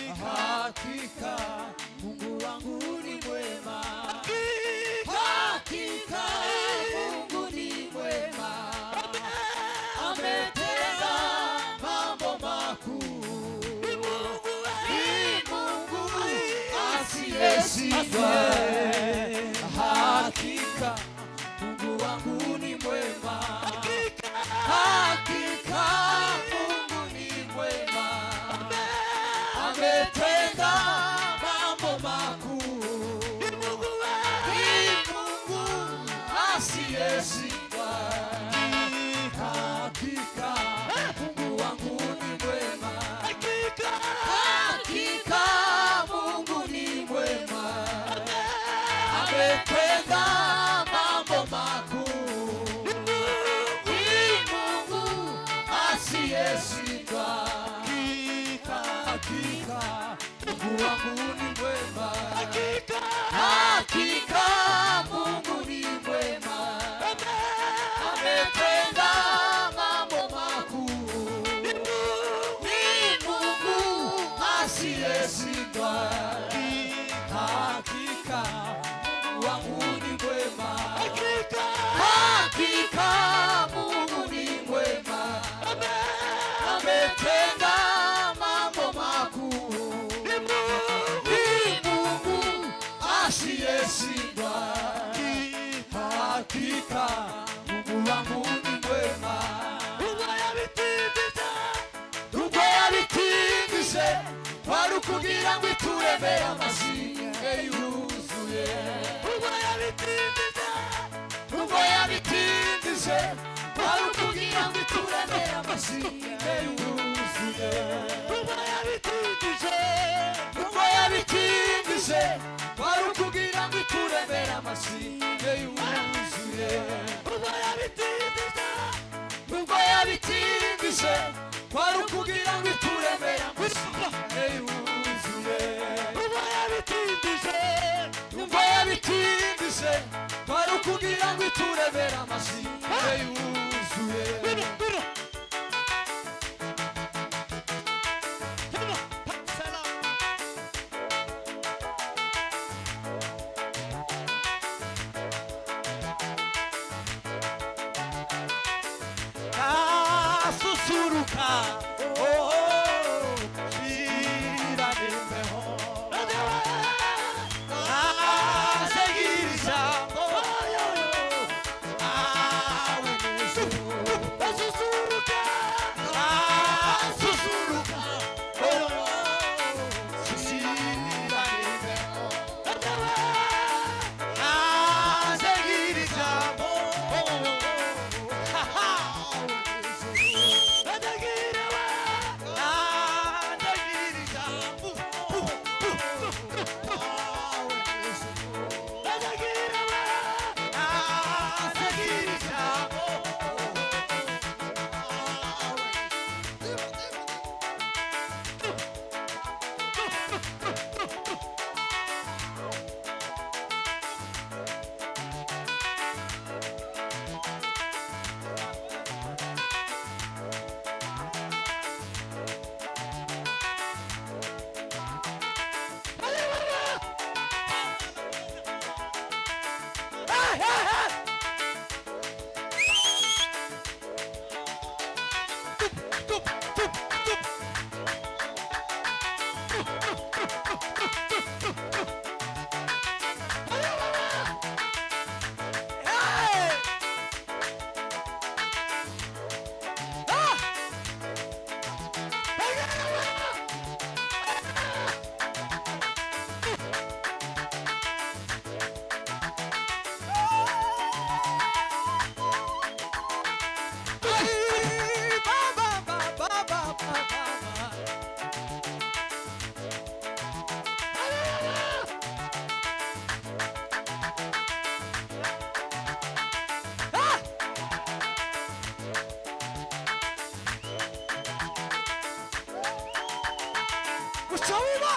Hakika Mungu wangu ni mwema. Hakika Mungu ni mwema. Ametenda mambo makuu. Ni Mungu asiyeshindwa. Hakika Mungu wangu ni mwema. Hakika Mungu ni mwema. Ametenda mambo makuu. Ni Mungu asiyeshindwa. Hakika Mungu wangu ni mwema. Hakika Mungu ni mwema. Ametenda mambo makuu. Ni Mungu asiyeshindwa. Hakika Mungu wangu ni mwema. Hakika Mungu ni mwema. Ametenda mambo makuu. Ni Mungu asiyeshindwa. Hakika Mungu wangu ni mwema. Ubwo yabitindije wari ukugira ngo itureme amashimwe yuzuye. Ubwo yabitindije wari ukugira ngo itureme amashimwe yuzuye. Ubwo yabitindije wari ukugira ngo itureme amashimwe yuzuye. Ubwo yabitindije wari ukugira ngo itureme amashimwe yuzuye. Ubwo yabitindije wari ukugira ngo itureme amashimwe yuzuye. Susuruka, oh, shira nimbeho. Seguiriza, oh, awe nisu. Susuruka, susuruka, oh, shira nimbeho. Seguiriza, oh, ha ha. Uchawiba.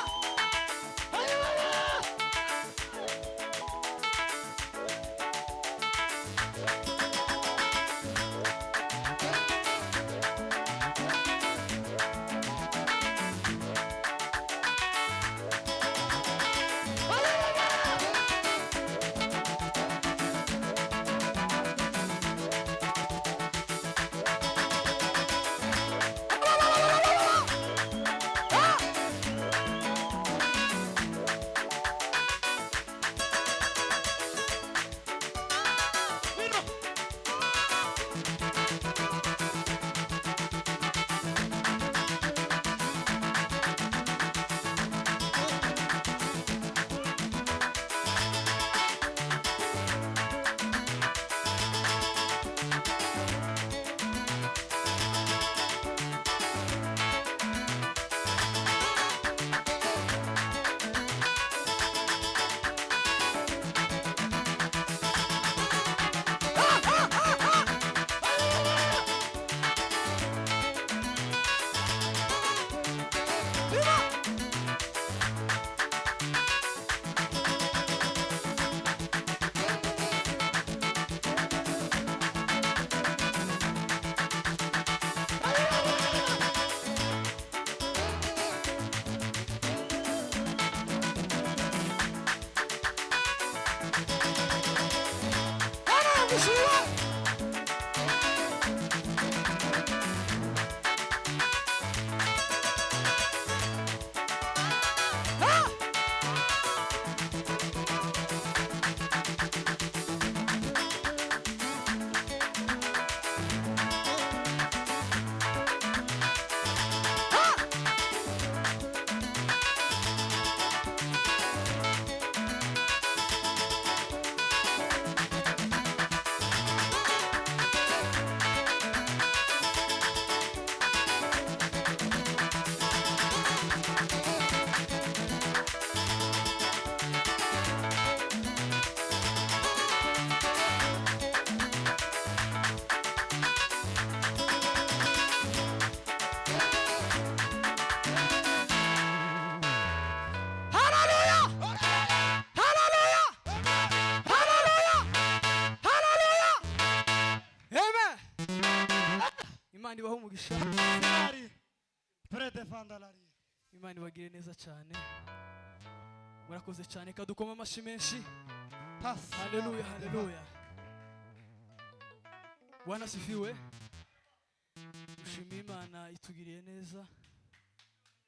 Imana ibaho umugisha. Imana ibagire neza cyane. Murakoze cyane kadukoma amashi menshi. Haleluya, haleluya. Bwana sifiwe. Ushimira Imana itugiriye neza.